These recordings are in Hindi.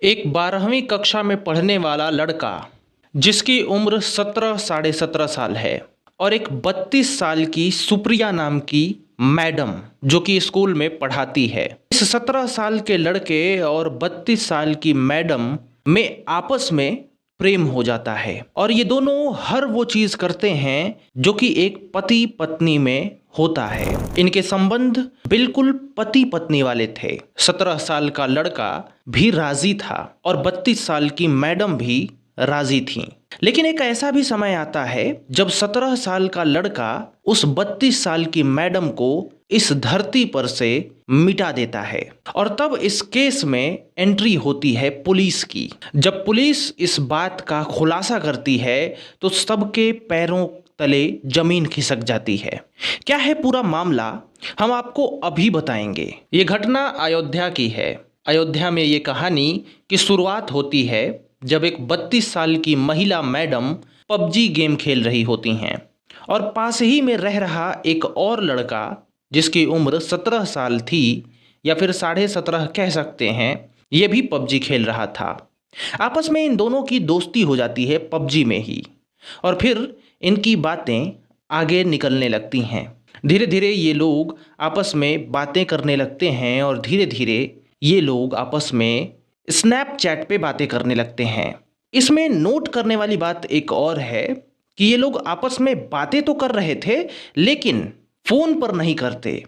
एक 12वीं कक्षा में पढ़ने वाला लड़का जिसकी उम्र 17 साढ़े 17 साल है और एक 32 साल की सुप्रिया नाम की मैडम जो कि स्कूल में पढ़ाती है। इस 17 साल के लड़के और 32 साल की मैडम में आपस में प्रेम हो जाता है और ये दोनों हर वो चीज करते हैं जो कि एक पति पत्नी में होता है। इनके संबंध बिल्कुल पति पत्नी वाले थे। 17 साल का लड़का भी राजी था और 32 साल की मैडम भी राजी थी। लेकिन एक ऐसा भी समय आता है जब 17 साल का लड़का उस 32 साल की मैडम को इस धरती पर से मिटा देता है और तब इस केस में एंट्री होती है पुलिस की। जब पुलिस इस बात का खुलासा करती है तो सबके पैरों तले जमीन खिसक जाती है। क्या है पूरा मामला, हम आपको अभी बताएंगे। ये घटना अयोध्या की है। अयोध्या में ये कहानी की शुरुआत होती है जब एक 32 साल की महिला मैडम पबजी गेम खेल रही होती हैं और पास ही में रह रहा एक और लड़का जिसकी उम्र 17 साल थी या फिर साढ़े 17 कह सकते हैं, ये भी पबजी खेल रहा था। आपस में इन दोनों की दोस्ती हो जाती है पबजी में ही और फिर इनकी बातें आगे निकलने लगती हैं। धीरे धीरे ये लोग आपस में बातें करने लगते हैं और धीरे धीरे ये लोग आपस में स्नैपचैट पे बातें करने लगते हैं। इसमें नोट करने वाली बात एक और है कि ये लोग आपस में बातें तो कर रहे थे लेकिन फोन पर नहीं करते,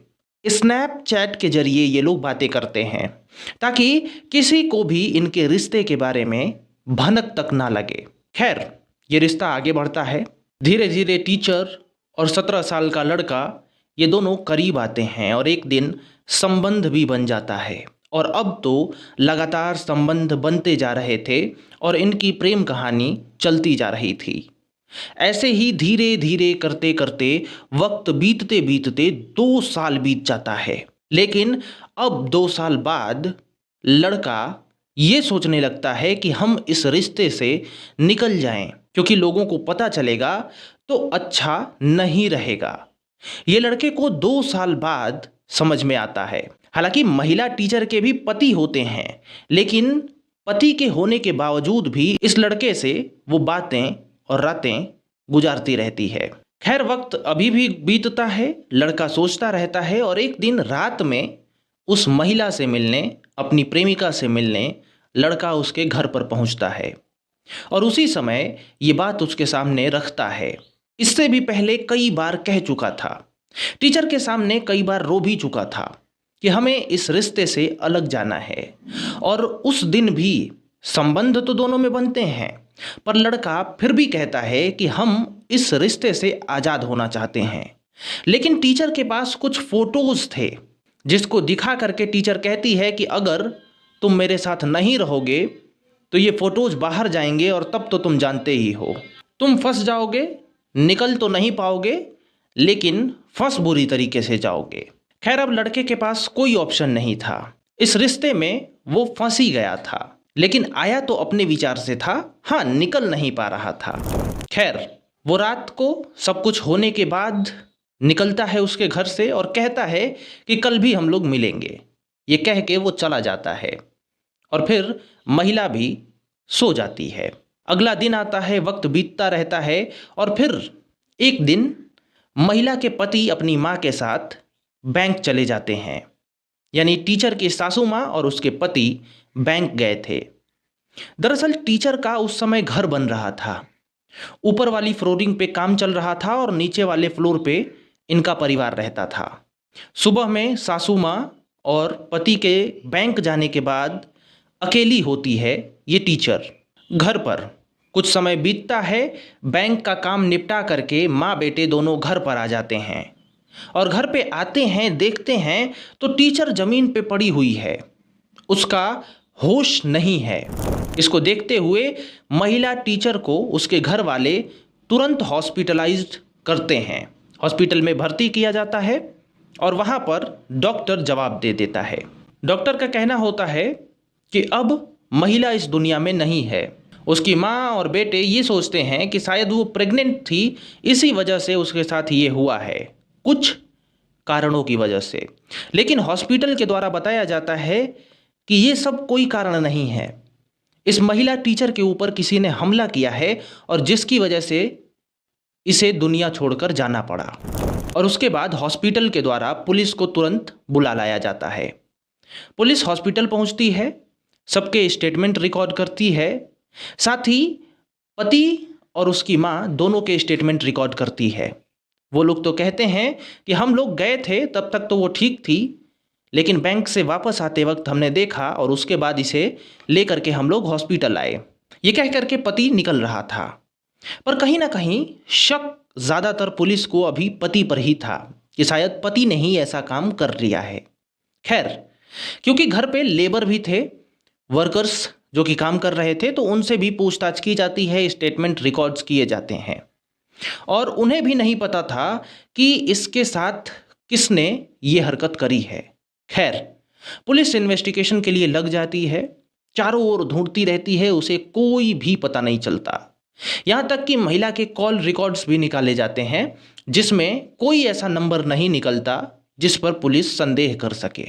स्नैपचैट के जरिए ये लोग बातें करते हैं ताकि किसी को भी इनके रिश्ते के बारे में भनक तक ना लगे। खैर, ये रिश्ता आगे बढ़ता है। धीरे धीरे टीचर और 17 साल का लड़का ये दोनों करीब आते हैं और एक दिन संबंध भी बन जाता है और अब तो लगातार संबंध बनते जा रहे थे और इनकी प्रेम कहानी चलती जा रही थी। ऐसे ही धीरे धीरे करते करते वक्त बीतते बीतते 2 साल बीत जाता है। लेकिन अब 2 साल बाद लड़का ये सोचने लगता है कि हम इस रिश्ते से निकल जाएं क्योंकि लोगों को पता चलेगा तो अच्छा नहीं रहेगा। ये लड़के को 2 साल बाद समझ में आता है। हालांकि महिला टीचर के भी पति होते हैं लेकिन पति के होने के बावजूद भी इस लड़के से वो बातें और रातें गुजारती रहती है। खैर, वक्त अभी भी बीतता है, लड़का सोचता रहता है और एक दिन रात में उस महिला से मिलने, अपनी प्रेमिका से मिलने लड़का उसके घर पर पहुंचता है और उसी समय ये बात उसके सामने रखता है। इससे भी पहले कई बार कह चुका था, टीचर के सामने कई बार रो भी चुका था कि हमें इस रिश्ते से अलग जाना है और उस दिन भी संबंध तो दोनों में बनते हैं पर लड़का फिर भी कहता है कि हम इस रिश्ते से आज़ाद होना चाहते हैं। लेकिन टीचर के पास कुछ फोटोज थे जिसको दिखा करके टीचर कहती है कि अगर तुम मेरे साथ नहीं रहोगे तो ये फोटोज बाहर जाएंगे और तब तो तुम जानते ही हो, तुम फंस जाओगे, निकल तो नहीं पाओगे लेकिन फंस बुरी तरीके से जाओगे। खैर, अब लड़के के पास कोई ऑप्शन नहीं था। इस रिश्ते में वो फंस ही गया था लेकिन आया तो अपने विचार से था, हाँ, निकल नहीं पा रहा था। खैर, वो रात को सब कुछ होने के बाद निकलता है उसके घर से और कहता है कि कल भी हम लोग मिलेंगे। ये कह के वो चला जाता है और फिर महिला भी सो जाती है। अगला दिन आता है, वक्त बीतता रहता है और फिर एक दिन महिला के पति अपनी माँ के साथ बैंक चले जाते हैं। यानी टीचर की सासू माँ और उसके पति बैंक गए थे। दरअसल टीचर का उस समय घर बन रहा था। ऊपर वाली फ्लोरिंग पे काम चल रहा था और नीचे वाले फ्लोर पे इनका परिवार रहता था। सुबह में सासू माँ और पति के बैंक जाने के बाद अकेली होती है ये टीचर घर पर। कुछ समय बीतता है, बैंक का काम निपटा करके माँ बेटे दोनों घर पर आ जाते हैं और घर पे आते हैं, देखते हैं तो टीचर जमीन पे पड़ी हुई है, उसका होश नहीं है। इसको देखते हुए महिला टीचर को उसके घर वाले तुरंत हॉस्पिटलाइज्ड करते हैं। हॉस्पिटल में भर्ती किया जाता है और वहाँ पर डॉक्टर जवाब दे देता है। डॉक्टर का कहना होता है कि अब महिला इस दुनिया में नहीं है। उसकी माँ और बेटे ये सोचते हैं कि शायद वो प्रेग्नेंट थी, इसी वजह से उसके साथ ये हुआ है, कुछ कारणों की वजह से। लेकिन हॉस्पिटल के द्वारा बताया जाता है कि ये सब कोई कारण नहीं है, इस महिला टीचर के ऊपर किसी ने हमला किया है और जिसकी वजह से इसे दुनिया छोड़कर जाना पड़ा। और उसके बाद हॉस्पिटल के द्वारा पुलिस को तुरंत बुला लाया जाता है। पुलिस हॉस्पिटल पहुंचती है, सबके स्टेटमेंट रिकॉर्ड करती है, साथ ही पति और उसकी मां दोनों के स्टेटमेंट रिकॉर्ड करती है। वो लोग तो कहते हैं कि हम लोग गए थे तब तक तो वो ठीक थी, लेकिन बैंक से वापस आते वक्त हमने देखा और उसके बाद इसे लेकर के हम लोग हॉस्पिटल आए। ये कह करके पति निकल रहा था, पर कहीं ना कहीं शक ज़्यादातर पुलिस को अभी पति पर ही था कि शायद पति ने ही ऐसा काम कर लिया है। खैर, क्योंकि घर पे लेबर भी थे, वर्कर्स जो कि काम कर रहे थे, तो उनसे भी पूछताछ की जाती है, स्टेटमेंट रिकॉर्ड्स किए जाते हैं और उन्हें भी नहीं पता था कि इसके साथ किसने ये हरकत करी है। खैर, पुलिस इन्वेस्टिगेशन के लिए लग जाती है, चारों ओर ढूंढती रहती है, उसे कोई भी पता नहीं चलता। यहाँ तक कि महिला के कॉल रिकॉर्ड्स भी निकाले जाते हैं जिसमें कोई ऐसा नंबर नहीं निकलता जिस पर पुलिस संदेह कर सके।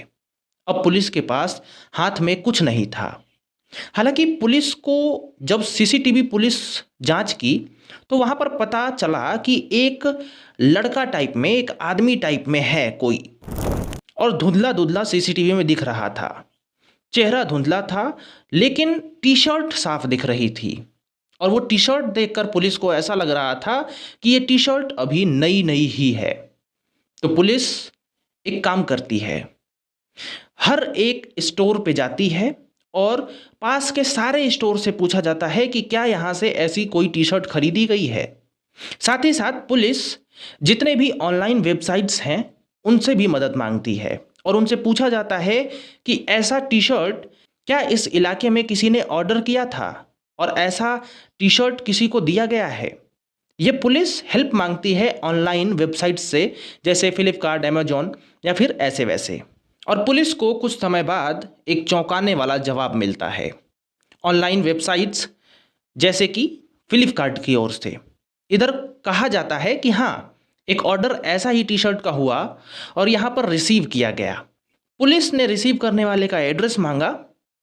अब पुलिस के पास हाथ में कुछ नहीं था। हालांकि पुलिस को जब सीसीटीवी पुलिस जांच की तो वहां पर पता चला कि एक लड़का टाइप में, एक आदमी टाइप में है कोई, और धुंधला धुंधला सीसीटीवी में दिख रहा था। चेहरा धुंधला था लेकिन टी शर्ट साफ दिख रही थी, और वो टी शर्ट देखकर पुलिस को ऐसा लग रहा था कि ये टी शर्ट अभी नई नई ही है। तो पुलिस एक काम करती है, हर एक स्टोर पे जाती है और पास के सारे स्टोर से पूछा जाता है कि क्या यहाँ से ऐसी कोई टी शर्ट खरीदी गई है। साथ ही साथ पुलिस जितने भी ऑनलाइन वेबसाइट्स हैं उनसे भी मदद मांगती है और उनसे पूछा जाता है कि ऐसा टी शर्ट क्या इस इलाके में किसी ने ऑर्डर किया था और ऐसा टी शर्ट किसी को दिया गया है। ये पुलिस हेल्प मांगती है ऑनलाइन वेबसाइट से, जैसे फ्लिपकार्ट, अमेजॉन या फिर ऐसे वैसे। और पुलिस को कुछ समय बाद एक चौंकाने वाला जवाब मिलता है ऑनलाइन वेबसाइट्स जैसे कि फ्लिपकार्ट की ओर से। इधर कहा जाता है कि हाँ, एक ऑर्डर ऐसा ही टी शर्ट का हुआ और यहाँ पर रिसीव किया गया। पुलिस ने रिसीव करने वाले का एड्रेस मांगा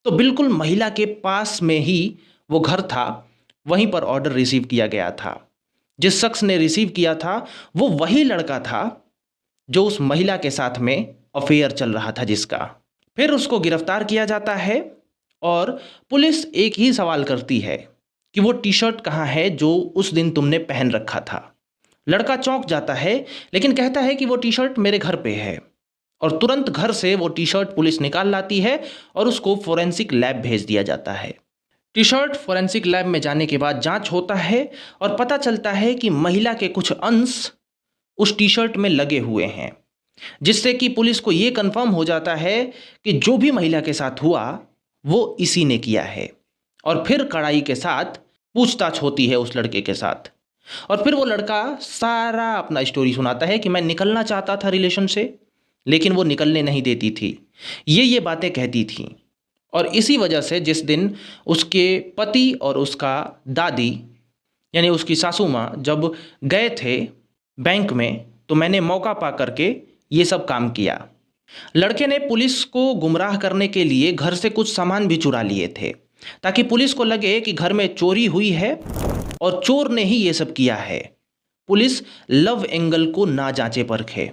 तो बिल्कुल महिला के पास में ही वो घर था, वहीं पर ऑर्डर रिसीव किया गया था। जिस शख्स ने रिसीव किया था वो वही लड़का था जो उस महिला के साथ में अफेयर चल रहा था जिसका। फिर उसको गिरफ्तार किया जाता है और पुलिस एक ही सवाल करती है कि वो टी शर्ट कहाँ है जो उस दिन तुमने पहन रखा था। लड़का चौंक जाता है लेकिन कहता है कि वो टी शर्ट मेरे घर पे है, और तुरंत घर से वो टी शर्ट पुलिस निकाल लाती है और उसको फोरेंसिक लैब भेज दिया जाता है। टी शर्ट फोरेंसिक लैब में जाने के बाद जांच होता है और पता चलता है कि महिला के कुछ अंश उस टी शर्ट में लगे हुए हैं, जिससे कि पुलिस को ये कंफर्म हो जाता है कि जो भी महिला के साथ हुआ वो इसी ने किया है। और फिर कड़ाई के साथ पूछताछ होती है उस लड़के के साथ, और फिर वो लड़का सारा अपना स्टोरी सुनाता है कि मैं निकलना चाहता था रिलेशन से, लेकिन वो निकलने नहीं देती थी, ये बातें कहती थी। और इसी वजह से जिस दिन उसके पति और उसका दादी यानी उसकी सासू माँ जब गए थे बैंक में, तो मैंने मौका पा करके ये सब काम किया। लड़के ने पुलिस को गुमराह करने के लिए घर से कुछ सामान भी चुरा लिए थे ताकि पुलिस को लगे कि घर में चोरी हुई है और चोर ने ही ये सब किया है। पुलिस लव एंगल को ना जांचे परखे,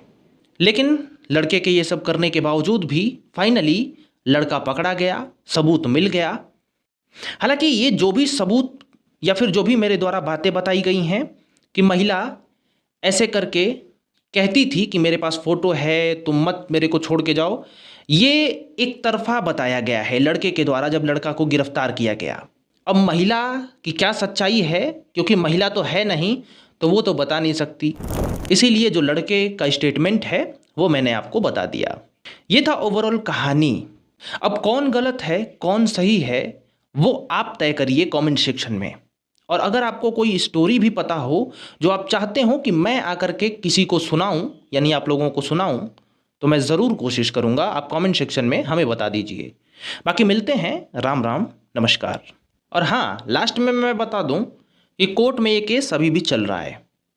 लेकिन लड़के के ये सब करने के बावजूद भी फाइनली लड़का पकड़ा गया, सबूत मिल गया। हालांकि ये जो भी सबूत या फिर जो भी मेरे द्वारा बातें बताई गई हैं कि महिला ऐसे करके कहती थी कि मेरे पास फोटो है, तुम मत मेरे को छोड़ के जाओ, ये एक तरफा बताया गया है लड़के के द्वारा जब लड़का को गिरफ्तार किया गया। अब महिला की क्या सच्चाई है, क्योंकि महिला तो है नहीं तो वो तो बता नहीं सकती, इसीलिए जो लड़के का स्टेटमेंट है वो मैंने आपको बता दिया। ये था ओवरऑल कहानी। अब कौन गलत है कौन सही है वो आप तय करिए कमेंट सेक्शन में। और अगर आपको कोई स्टोरी भी पता हो जो आप चाहते हो कि मैं आकर के किसी को सुनाऊं, यानी आप लोगों को सुनाऊं, तो मैं ज़रूर कोशिश करूंगा। आप कमेंट सेक्शन में हमें बता दीजिए। बाकी मिलते हैं। राम राम, नमस्कार। और हाँ, लास्ट में मैं बता दूं कि कोर्ट में ये केस अभी भी चल रहा है।